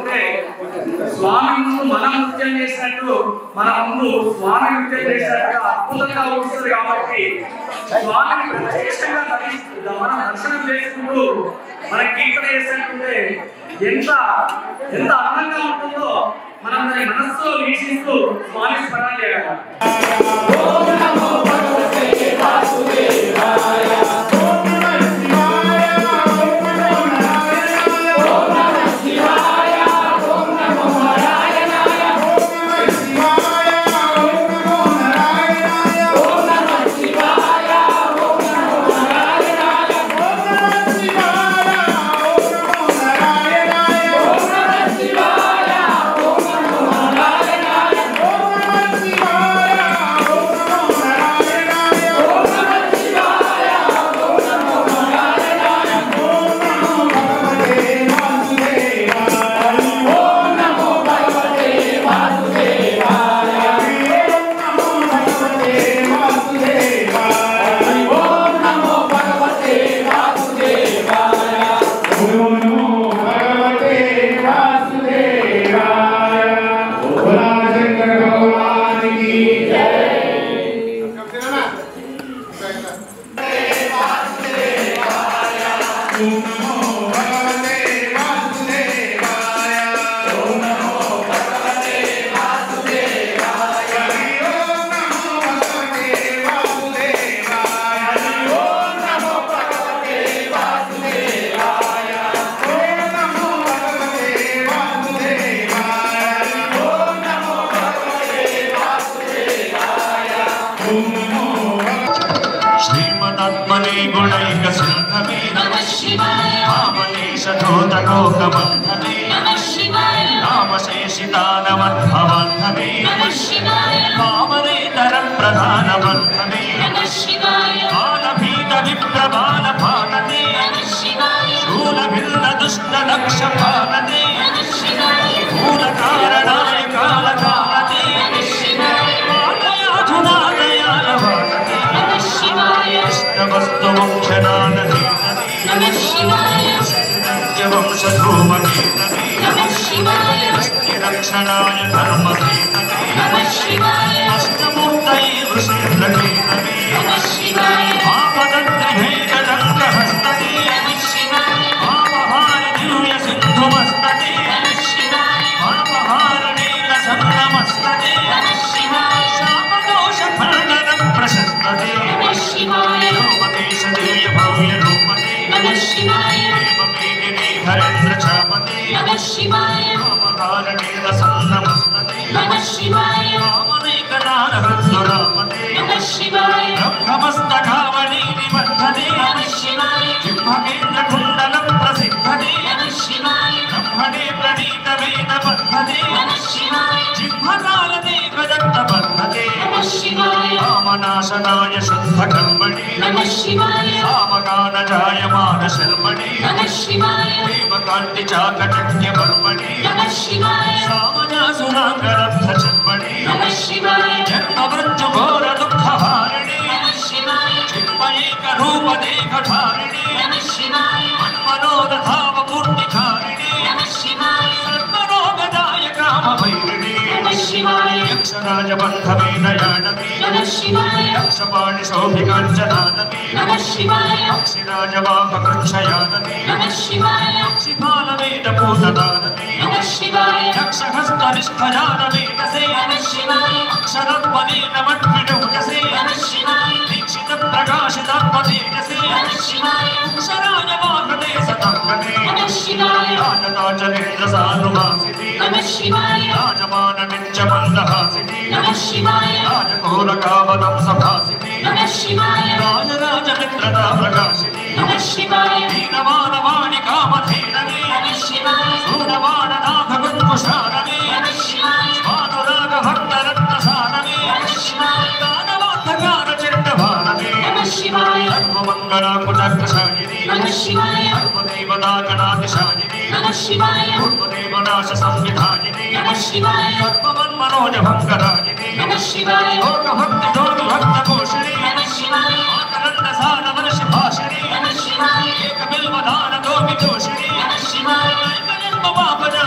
ఉంటే స్వామి ముందు మనం నృత్యం చేసినట్టు మన ముందు స్వామి నృత్యం చేసినట్టుగా అద్భుతంగా ఉంటుంది. కాబట్టి స్వామిని ప్రత్యక్షంగా మనం దర్శనం చేసుకుంటూ మన కీర్తన చేసినట్టుంటే ఎంత అందంగా ఉంటుందో మనం దాని మనస్సులో వీక్షిస్తూ స్వామి స్మరణ చేయాలి. ఓం నమో భగవతే వాసుదేవాయ, ఓం నమః శివాయ, ఓం నమో నారాయణాయ, ఓం నమః శివాయ, ఓం నమో నారాయణాయ, ఓం నమః శివాయ, ఓం నమో నారాయణాయ, ఓం నమః శివాయ, ఓం నమో నారాయణాయ, ఓం నమః శివాయ, ఓం నమో నారాయణాయ, ఓం నమః శివాయ, ఓం నమో నారాయణాయ, ఓం నమః శివాయ, ఓం నమో నారాయణాయ, ఓం నమః శివాయ, ఓం నమో నారాయణాయ, ఓం నమో భగవతే వాసుదేవాయ, ఓం నమో భగవతే వాసుదేవాయ, ఓం నమో భగవతే వాసుదేవాయ, ఓం నమో భగవతే వాసుదేవాయ, భోలా శంకర భగవాన్ की जय। श्रीमदात्मने गुणैक सिंधवे नमः शिवाय, कामलेश धोतलोक बंधवे नमः शिवाय, कामशेषितानमद्भवन्धवे नमः शिवाय, कामनेतर प्रधान बंधवे नमः शिवाय, कालभीत विप्रबाल भानते नमः शिवाय, शूलभिन्न दुष्ट लक्ष भानते नमः शिवाय, मूल कारणाय कालकालते नमः शिवाय, मालयाधुना दयाल भानते नमः शिवाय, वस्तु मुख्यनानते नमः शिवाय, वंशधूमते नमः शिवाय, रक्षणाय धर्मते नमः शिवाय, अष्टमूर्तये वृषेन्द्रते नमः शिवाय, आपदग्निभेददण्डहस्तते नमः शिवाय, आपहार दिव्य सिन्धुमस्तते नमः शिवाय, आपहार नीलसन्नमस्तते नमः शिवाय, शापदोषफलदं प्रशस्तते नमः शिवाय, रूपदेश दिव्य भव्य रूपते नमः शिवाय, देवमेदिनी हरेन्द्र चापते नमः शिवाय, कामकारणीलसन्नमस्तते नमः शिवाय, कामनेकनारहृद्दुरापते नमः शिवाय, ब्रह्ममस्तकावली निबद्धते नमः शिवाय, जिह्वकेन्द्रकुण्डलं प्रसिद्धते नमः शिवाय, ब्रह्मणे प्रणीतवेन बद्धते नमः शिवाय, जिह्वकालदेवदत्तबद्धते नमः शिवाय, कामनाशनाय शुद्धकर्मणि नमः शिवाय, कामगानजायमानशर्मणि नमः शिवाय, देवकान्तिचाकटक्यवर्मणि नमः शिवाय, सामजासुराङ्गरब्धचर्मणि नमः शिवाय, जन्ममृत्युघोरदुःखहारिणि नमः शिवाय, चिन्मयैकरूपदेहधारिणि नमः शिवाय, मन्मनोरथावपूर्तिकारिणि नमः शिवाय, सर्वरोगदाय कामभैरिणि नमः शिवाय, यक्षराजबन्धवेन यानवे नमः शिवाय, यक्षपाणिशोभिकाञ्चनानवे नमः शिवाय, यक्षिराजवाहकृच्छयानवे नमः शिवाय, यक्षिपालवेदपूतदानवे नमः शिवाय, यक्षहस्तनिष्ठजानवेदसे नमः शिवाय, अक्षरत्वनेन मट्पिडुकसे नमः शिवाय, दीक्षितप्रकाशितात्मतेजसे नमः शिवाय, अक्षराजवाहृते सतर्कने नमः शिवाय, राजताचलेन्द्रसानुभासिने नमः शिवाय, राजमाननित्यमन्दहासिने नमः शिवाय, राजघोरकावदं सभासिने नमः शिवाय, राजराजमित्रता प्रकाशिने नमः शिवाय, दीनमानवाणि कामधेनवे नमः शिवाय, सूरवाणनाथगुङ्कुशानवे नमः शिवाय, भानुरागभक्तरत्नसानवे नमः शिवाय, दानवार्थकारचित्तभानवे नमः शिवाय, सर्वमङ्गलाकुटकशायिने नमः शिवाय, सर्वदेवतागणातिशायिने नमः शिवाय, पूर्वदेवनाशसंविधायिने नमः शिवाय, सर्वमन्मनोजभङ्गरायिने नमः शिवाय, लोकभक्तिदोर्भक्तकोशिने नमः शिवाय, आकरण्डसारवर्षभाषिणे नमः शिवाय, एकबिल्वदानदोमितोषिणे नमः शिवाय, एकलिम्बवापदा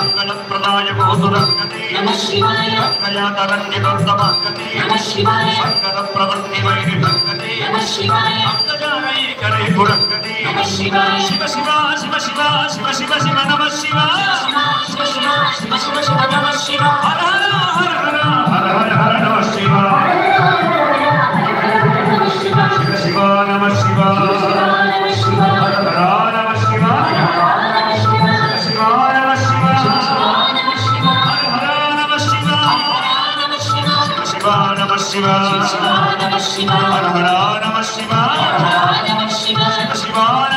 మంగళప్రదాయ గోతురంగతే నమః శివాయ మంగళాతరణ్యగౌతమాంగతే నమః శివాయ మంగళప్రవృత్తి వైరిభంగతే నమః శివాయ అంగజానైకరే పురంగతే నమః శివాయ శివ శివ శివ శివ శివ శివ శివ నమః శివాయ శివ శివ శివ శివ శివ నమః శివాయ హర హర హర హర హర హర నమః శివాయ శివ శివ నమః శివాయ హర హర నమః శివాయ Shiva, Hara Hara Namah Shiva, Shiva